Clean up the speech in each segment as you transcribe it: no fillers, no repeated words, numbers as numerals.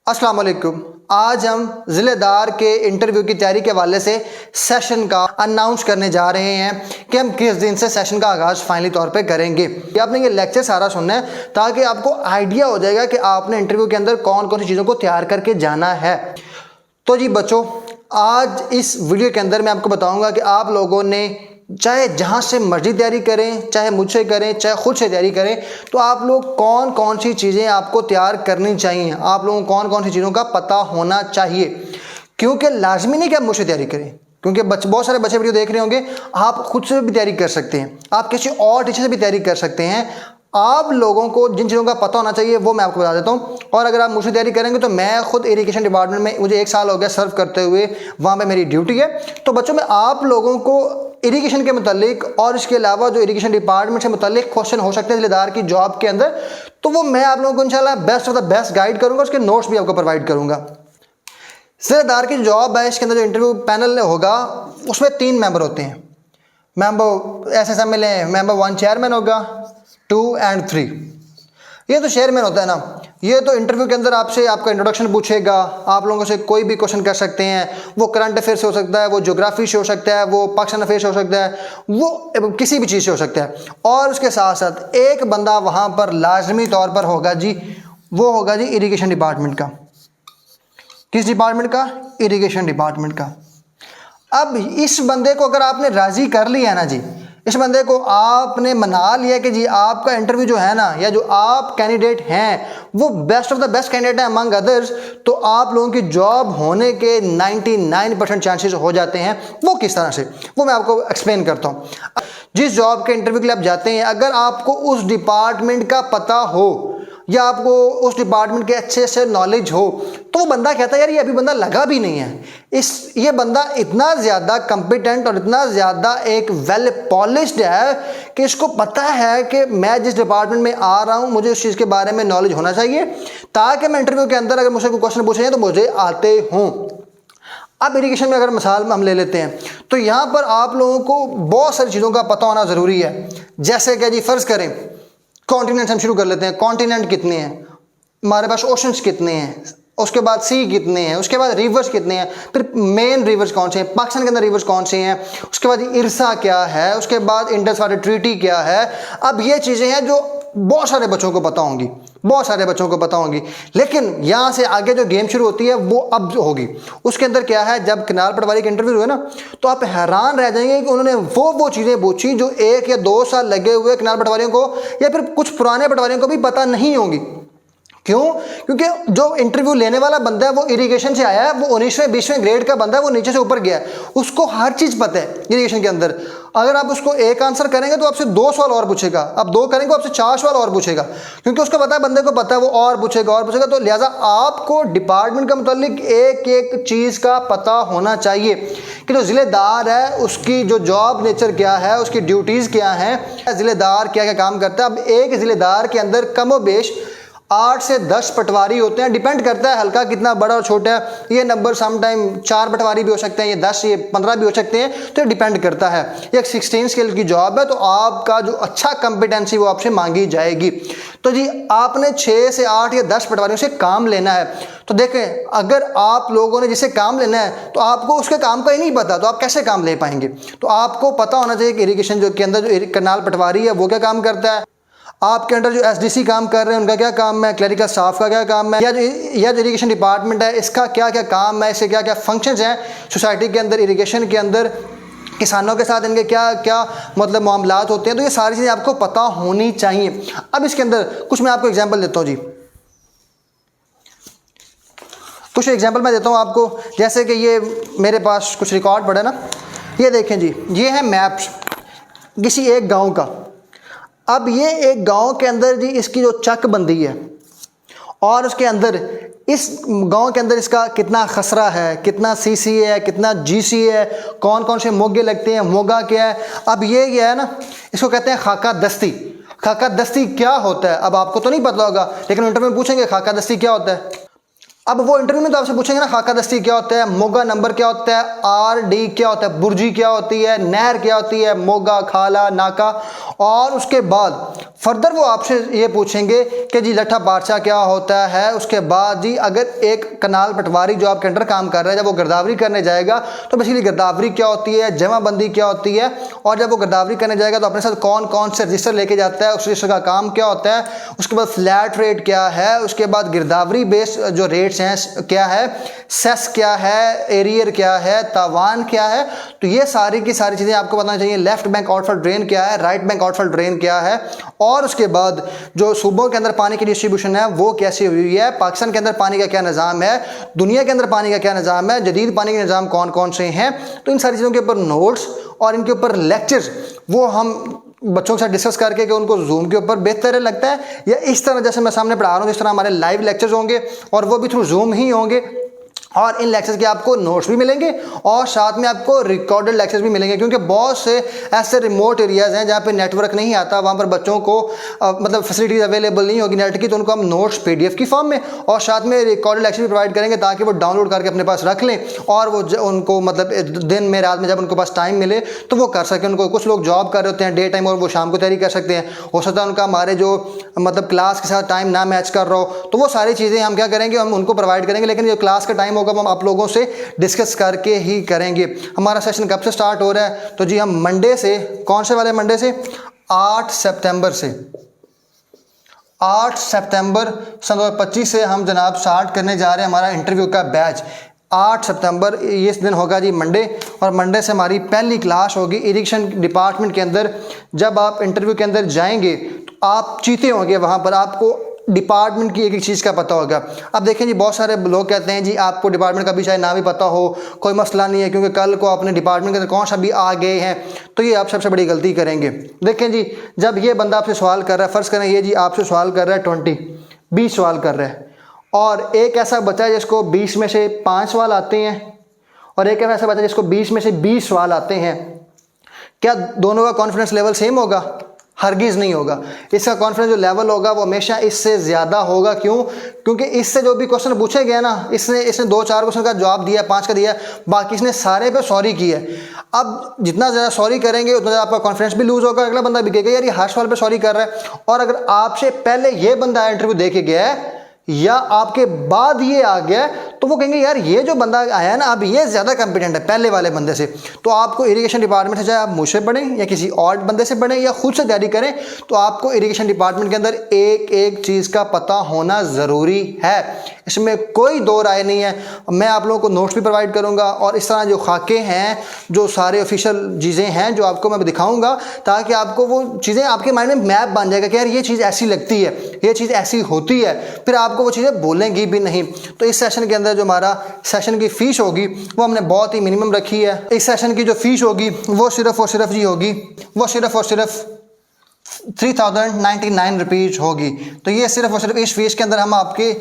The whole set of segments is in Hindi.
अस्सलाम वालेकुम। आज हम ज़िलेदार के इंटरव्यू की तैयारी के हवाले से सेशन का अनाउंस करने जा रहे हैं कि हम किस दिन से सेशन का आगाज़ फाइनली तौर पे करेंगे। आपने ये लेक्चर सारा सुनना है ताकि आपको आइडिया हो जाएगा कि आपने इंटरव्यू के अंदर कौन कौन सी चीज़ों को तैयार करके जाना है। तो जी बच्चों, आज इस वीडियो के अंदर मैं आपको बताऊँगा कि आप लोगों ने चाहे जहाँ से मर्जी तैयारी करें, चाहे मुझसे करें, चाहे खुद से तैयारी करें, तो आप लोग कौन कौन सी चीज़ें आपको तैयार करनी चाहिए, आप लोगों को कौन कौन सी चीज़ों का पता होना चाहिए। क्योंकि लाजमी नहीं कि आप मुझसे तैयारी करें, क्योंकि बहुत सारे बच्चे वीडियो देख रहे होंगे, आप खुद से भी तैयारी कर सकते हैं, आप किसी और टीचर से भी तैयारी कर सकते हैं। आप लोगों को जिन चीज़ों का पता होना चाहिए वो मैं आपको बता देता हूँ। और अगर आप मुझसे तैयारी करेंगे तो मैं खुद इरिगेशन डिपार्टमेंट में मुझे 1 साल हो गया सर्व करते हुए, वहाँ पे मेरी ड्यूटी है। तो बच्चों, मैं आप लोगों को इरिगेशन के मुतालिक और इसके अलावा जो इरिगेशन डिपार्टमेंट से मुतालिक क्वेश्चन हो सकते हैं ज़िलेदार की जॉब के अंदर, तो वो मैं आप लोगों को इंशाल्लाह best of the best guide करूँगा, उसके नोट्स भी आपको प्रोवाइड करूँगा। ज़िलेदार की जॉब है, इसके अंदर जो इंटरव्यू पैनल होगा उसमें 3 मेंबर होते हैं। मेंबर SSML मेंबर 1 चेयरमैन होगा, 2 और 3। ये तो चेयरमैन होता है ना, ये तो इंटरव्यू के अंदर आपसे आपका इंट्रोडक्शन पूछेगा, आप लोगों से कोई भी क्वेश्चन कर सकते हैं। वो करंट अफेयर से हो सकता है, वो ज्योग्राफी से हो सकता है, वो पाकिस्तान अफेयर से हो सकता है, वो किसी भी चीज़ से हो सकता है। और उसके साथ साथ एक बंदा वहाँ पर लाजमी तौर पर होगा जी, वो होगा जी इरिगेशन डिपार्टमेंट का। किस डिपार्टमेंट का? इरिगेशन डिपार्टमेंट का। अब इस बंदे को अगर आपने राज़ी कर लिया ना जी, इस बंदे को आपने मना लिया कि जी आपका इंटरव्यू जो है ना, या जो आप कैंडिडेट हैं वो best of the best candidate है अमंग अदर्स, तो आप लोगों की जॉब होने के 99% चांसेस हो जाते हैं। वो किस तरह से, वो मैं आपको एक्सप्लेन करता हूँ। जिस जॉब के इंटरव्यू के लिए आप जाते हैं, अगर आपको उस डिपार्टमेंट का पता हो या आपको उस डिपार्टमेंट के अच्छे से नॉलेज हो, तो वो बंदा कहता है यार ये अभी बंदा लगा भी नहीं है, ये बंदा इतना ज़्यादा कॉम्पिटेंट और इतना ज़्यादा एक वेल पॉलिश्ड है कि इसको पता है कि मैं जिस डिपार्टमेंट में आ रहा हूँ मुझे उस चीज़ के बारे में नॉलेज होना चाहिए, ताकि मैं इंटरव्यू के अंदर अगर मुझसे कोई क्वेश्चन पूछे तो मुझे आते हों। अब इरिगेशन में अगर मिसाल हम ले लेते हैं, तो यहाँ पर आप लोगों को बहुत सारी चीज़ों का पता होना ज़रूरी है। जैसे कि जी फ़र्ज़ करें कॉन्टिनेंट हम शुरू कर लेते हैं। कॉन्टिनेंट कितने हैं हमारे पास, ओशंस कितने हैं, उसके बाद सी कितने हैं, उसके बाद रिवर्स कितने हैं, फिर मेन रिवर्स कौन से हैं, पाकिस्तान के अंदर रिवर्स कौन से हैं, उसके बाद इरसा क्या है, उसके बाद इंडस वाटर ट्रीटी क्या है। अब ये चीज़ें हैं जो बहुत सारे बच्चों को पता होंगी, बहुत सारे बच्चों को पता होंगी। लेकिन यहाँ से आगे जो गेम शुरू होती है वो अब होगी। उसके अंदर क्या है, जब किनार पटवारी के इंटरव्यू हुए ना, तो आप हैरान रह जाएंगे कि उन्होंने वो चीज़ें पूछी जो 1 या 2 साल लगे हुए किनार पटवारियों को या फिर कुछ पुराने पटवारियों को भी पता नहीं होंगी। क्यों? क्योंकि जो इंटरव्यू लेने वाला बंदा है वो इरिगेशन से आया है, वो 19वें 20वें ग्रेड का बंदा है, वो नीचे से ऊपर गया है, उसको हर चीज़ पता है इरिगेशन के अंदर। अगर आप उसको एक आंसर करेंगे तो आपसे 2 सवाल और पूछेगा, आप 2 करेंगे आपसे 4 सवाल और पूछेगा, क्योंकि उसको पता है, बंदे को पता है, वो और पूछेगा। तो लिहाजा आपको डिपार्टमेंट का मुतालिक एक एक चीज़ का पता होना चाहिए कि जो ज़िलेदार है उसकी जो जॉब नेचर क्या है, उसकी ड्यूटीज़ क्या हैं, ज़िलेदार क्या क्या काम करता है। अब एक ज़िलेदार के अंदर कमोबेश 8 से 10 पटवारी होते हैं, डिपेंड करता है हल्का कितना बड़ा और छोटा है। ये नंबर सम टाइम 4 पटवारी भी हो सकते हैं, ये 10 ये 15 भी हो सकते हैं, तो डिपेंड करता है। ये एक 16 स्केल की जॉब है, तो आपका जो अच्छा कंपिटेंसी वो आपसे मांगी जाएगी। तो जी आपने 6 से 8 या 10 पटवारियों से काम लेना है। तो देखें, अगर आप लोगों ने जिसे काम लेना है तो आपको उसके काम का ही नहीं पता, तो आप कैसे काम ले पाएंगे? तो आपको पता होना चाहिए कि इरिगेशन जो के अंदर जो कनाल पटवारी है वो क्या काम करता है, आपके अंडर जो SDC काम कर रहे हैं उनका क्या काम है, क्लरिकल स्टाफ का क्या काम है, या जो इरिगेशन डिपार्टमेंट है इसका क्या क्या काम है, इससे क्या क्या फंक्शंस हैं सोसाइटी के अंदर, इरिगेशन के अंदर किसानों के साथ इनके क्या क्या मतलब मामलात होते हैं। तो ये सारी चीज़ें आपको पता होनी चाहिए। अब इसके अंदर कुछ मैं आपको एग्जाम्पल देता हूँ जी, कुछ एग्जाम्पल मैं देता हूँ आपको। जैसे कि ये मेरे पास कुछ रिकॉर्ड पड़ा ना, ये देखें जी, ये है मैप किसी एक गाँव का। अब ये एक गांव के अंदर जी इसकी जो चक बंदी है और उसके अंदर इस गांव के अंदर इसका कितना खसरा है, कितना CC है, कितना GC है, कौन कौन से मोगे लगते हैं, मोगा क्या है। अब ये क्या है ना, इसको कहते हैं खाका दस्ती। खाका दस्ती क्या होता है अब आपको तो नहीं पता होगा, लेकिन इंटरव्यू में पूछेंगे खाका दस्ती क्या होता है। अब वो इंटरव्यू में तो आपसे पूछेंगे ना खाका दस्ती क्या होता है, मोगा नंबर क्या होता है, RD क्या होता है, बुर्जी क्या होती है, नहर क्या होती है, मोगा, खाला, नाका। और उसके बाद फर्दर वो आपसे ये पूछेंगे कि जी लट्ठा बादशाह क्या होता है। उसके बाद जी अगर एक कनाल पटवारी जो आपके अंडर काम कर रहा है जब वो गिरदावरी करने जाएगा तो बेसिकली गिरदावरी क्या होती है, जमाबंदी क्या होती है, और जब वो गिरदावरी करने जाएगा तो अपने साथ कौन कौन से रजिस्टर लेके जाता है, उस रजिस्टर का काम क्या होता है, उसके बाद फ्लैट रेट क्या है, उसके बाद गिरदावरी बेस्ड जो रेट्स हैं क्या है, सेस क्या है, एरियर क्या है, तावान क्या है। तो ये सारी की सारी चीज़ें आपको बताना चाहिए। लेफ्ट बैंक आउटफॉल ड्रेन क्या है, राइट बैंक आउटफॉल ड्रेन क्या है, और उसके बाद जो सूबों के अंदर पानी की डिस्ट्रीब्यूशन है वो कैसी हुई है, पाकिस्तान के अंदर पानी का क्या निज़ाम है, दुनिया के अंदर पानी का क्या निज़ाम है, जदीद पानी के निज़ाम कौन कौन से हैं। तो इन सारी चीज़ों के ऊपर नोट्स और इनके ऊपर लेक्चर्स वो हम बच्चों के साथ डिस्कस करके कि उनको जूम के ऊपर बेहतर लगता है या इस तरह जैसे मैं सामने पढ़ा रहा हूँ इस तरह हमारे लाइव लेक्चर्स होंगे और वो भी थ्रू जूम ही होंगे। और इन लेक्चर्स के आपको नोट्स भी मिलेंगे और साथ में आपको रिकॉर्डेड लेक्चर्स भी मिलेंगे, क्योंकि बहुत से ऐसे रिमोट एरियाज़ हैं जहाँ पे नेटवर्क नहीं आता, वहाँ पर बच्चों को मतलब फैसिलिटीज़ अवेलेबल नहीं होगी नेट की, तो उनको हम नोट्स PDF की फॉर्म में और साथ में रिकॉर्डेड लेक्चर भी प्रोवाइड करेंगे ताकि वो डाउनलोड करके अपने पास रख लें और वो उनको मतलब दिन में रात में जब उनको पास टाइम मिले तो वो कर सकें। उनको कुछ लोग जॉब कर रहे होते हैं डे टाइम और वो शाम को तैयारी कर सकते हैं, हो सकता है उनका हमारे जो मतलब क्लास के साथ टाइम ना मैच कर रहा हो, तो वो सारी चीज़ें हम क्या करेंगे, हम उनको प्रोवाइड करेंगे। लेकिन जो क्लास का टाइम होगा वो हम आप लोगों से डिस्कस करके ही करेंगे। हमारा सेशन कब से स्टार्ट हो रहा है, तो जी हम मंडे से, कौन से वाले मंडे से, 8 सितंबर से, 8 सितंबर सन 2025 से हम जनाब स्टार्ट करने जा रहे हैं हमारा इंटरव्यू का बैच। 8 सितंबर इस दिन होगा जी मंडे, और मंडे से हमारी पहली क्लास होगी इरिगेशन डिपार्टमेंट के अंदर। जब आप इंटरव्यू के अंदर जाएंगे तो आप चीते होंगे, वहाँ पर आपको डिपार्टमेंट की एक एक चीज़ का पता होगा। अब देखें जी बहुत सारे लोग कहते हैं जी आपको डिपार्टमेंट का भी शायद ना भी पता हो, कोई मसला नहीं है क्योंकि कल को अपने डिपार्टमेंट के अंदर कौन सा भी आ गए हैं, तो ये आप सबसे बड़ी गलती करेंगे। देखें जी जब ये बंदा आपसे सवाल कर रहा है, फ़र्ज़ करें ये जी आपसे सवाल कर रहा है 20 सवाल कर रहा है, और एक ऐसा बच्चा है जिसको 20 में से 5 सवाल आते हैं और एक ऐसा बच्चा जिसको 20 में से 20 सवाल आते हैं, क्या दोनों का कॉन्फिडेंस लेवल सेम होगा? हरगिज़ नहीं होगा। इसका कॉन्फिडेंस जो लेवल होगा वो हमेशा इससे ज़्यादा होगा। क्यों? क्योंकि इससे जो भी क्वेश्चन पूछे गए ना, इसने 2-4 क्वेश्चन का जवाब दिया, 5 का दिया, बाकी इसने सारे पे सॉरी किया है। अब जितना ज़्यादा सॉरी करेंगे उतना ज़्यादा आपका कॉन्फिडेंस भी लूज़ होगा, अगला बंदा भी कहेगा यार ये हर सवाल पे सॉरी कर रहा है। और अगर आपसे पहले ये बंदा इंटरव्यू दे के गया है या आपके बाद ये आ गया तो वो कहेंगे यार ये जो बंदा आया है ना अब ये ज़्यादा कॉम्पिटेंट है पहले वाले बंदे से। तो आपको इरिगेशन डिपार्टमेंट से, चाहे आप मुझसे पढ़ें या किसी और बंदे से पढ़ें या खुद से तैयारी करें, तो आपको इरिगेशन डिपार्टमेंट के अंदर एक एक चीज़ का पता होना ज़रूरी है, इसमें कोई दो राय नहीं है। मैं आप लोगों को नोट्स भी प्रोवाइड करूँगा और इस तरह जो खाके हैं, जो सारे ऑफिशियल चीज़ें हैं जो आपको मैं दिखाऊँगा, ताकि आपको वो चीज़ें आपके माइंड में मैप बन जाएगा कि यार ये चीज़ ऐसी लगती है, ये चीज़ ऐसी होती है, फिर आपको वो चीज़ें बोलेंगी भी नहीं। तो इस सेशन के अंदर जो हमारा सेशन की फ़ीस होगी वो हमने बहुत ही मिनिमम रखी है। इस सेशन की जो फ़ीस होगी वो सिर्फ़ और सिर्फ जी होगी, वो सिर्फ़ और सिर्फ 3099 रुपीज़ होगी। तो ये सिर्फ़ और सिर्फ इस फीस के अंदर हम आपके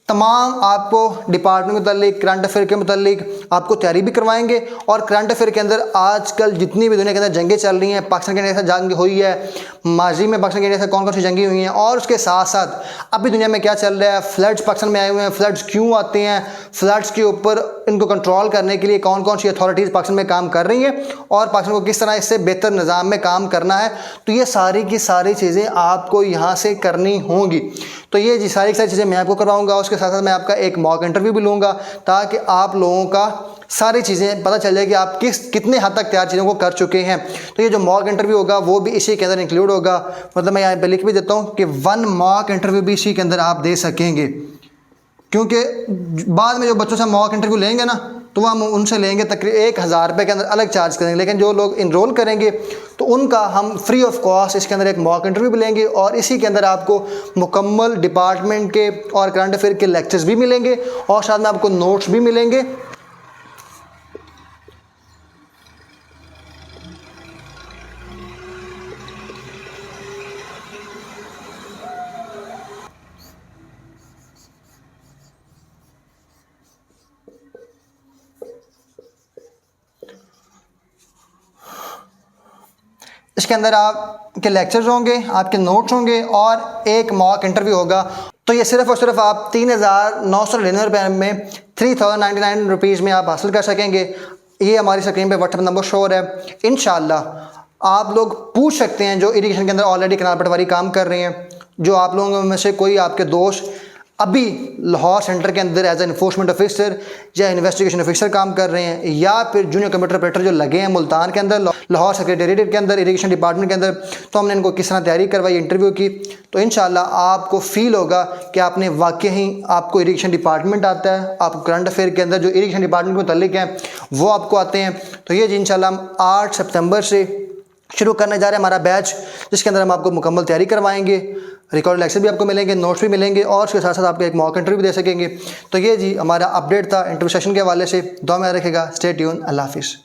तमाम आपको डिपार्टमेंट के मुतालिक, करंट अफेयर के मुतालिक आपको तैयारी भी करवाएंगे। और करंट अफेयर के अंदर आजकल जितनी भी दुनिया के अंदर जंगें चल रही हैं, पाकिस्तान के इंडिया से जंग हुई है, माजी में पाकिस्तान के इंडिया से कौन कौन सी जंगें हुई हैं, और उसके साथ साथ अभी दुनिया में क्या चल रहा है, फ्लड्स पाकिस्तान में आए हुए हैं, फ्लड्स क्यों आते हैं, फ्लड्स के ऊपर इनको कंट्रोल करने के लिए कौन कौन सी अथॉरिटीज़ पाकिस्तान में काम कर रही हैं और पाकिस्तान को किस तरह इससे बेहतर निज़ाम में काम करना है, तो ये सारी की सारी चीज़ें आपको यहाँ से करनी होंगी। तो ये जी सारी की सारी चीज़ें मैं आपको करवाऊँगा। उसके साथ साथ मैं आपका एक मॉक इंटरव्यू भी लूँगा ताकि आप लोगों का सारी चीज़ें पता चल जाए कि आप कितने हद तक तैयार चीज़ों को कर चुके हैं। तो ये जो मॉक इंटरव्यू होगा वो भी इसी के अंदर इंक्लूड होगा। मतलब मैं यहाँ पे लिख भी देता हूँ कि 1 मॉक इंटरव्यू भी इसी के अंदर आप दे सकेंगे, क्योंकि बाद में जो बच्चों से मॉक इंटरव्यू लेंगे ना तो हम उनसे लेंगे तकरीबन 1000 रुपये के अंदर अलग चार्ज करेंगे। लेकिन जो लोग इनरोल करेंगे तो उनका हम फ्री ऑफ कॉस्ट इसके अंदर एक मॉक इंटरव्यू भी लेंगे और इसी के अंदर आपको मुकम्मल डिपार्टमेंट के और करंट अफेयर के लेक्चर्स भी मिलेंगे और साथ में आपको नोट्स भी मिलेंगे। इसके अंदर आपके लेक्चर्स होंगे, आपके नोट्स होंगे और एक मॉक इंटरव्यू होगा। तो ये सिर्फ और सिर्फ आप 3,999 रुपये में 3,099 रुपीज़ में आप हासिल कर सकेंगे। ये हमारी स्क्रीन पे व्हाट्सएप नंबर शो हो रहा है। इंशाल्लाह आप लोग पूछ सकते हैं जो इरिगेशन के अंदर ऑलरेडी कनाल पटवारी काम कर रहे हैं, जो आप लोगों में से कोई आपके दोस्त अभी लाहौर सेंटर के अंदर एज ए इन्फोर्समेंट ऑफिसर या इन्वेस्टिगेशन ऑफिसर काम कर रहे हैं, या फिर जूनियर कंप्यूटर ऑपरेटर जो लगे हैं मुल्तान के अंदर, लाहौर सेक्रेटेरिएट के अंदर, इरिगेशन डिपार्टमेंट के अंदर, तो हमने इनको किस तरह तैयारी करवाई इंटरव्यू की, तो इंशाल्लाह आपको फील होगा कि आपने वाकई ही आपको इरिगेशन डिपार्टमेंट आता है, आपको करंट अफेयर के अंदर जो इरिगेशन डिपार्टमेंट के मुतालिक हैं वो आपको आते हैं। तो ये जी इंशाल्लाह हम 8 सितंबर से शुरू करने जा रहे हैं हमारा बैच, जिसके अंदर हम आपको मुकम्मल तैयारी करवाएंगे, रिकॉर्ड लेक्चर भी आपको मिलेंगे, नोट्स भी मिलेंगे और उसके साथ साथ आपको एक मॉक इंटरव्यू भी दे सकेंगे। तो ये जी हमारा अपडेट था इंटरव्यू सेशन के हवाले से। दुआ में रखेगा। Stay tune. अल्लाह हाफिज़।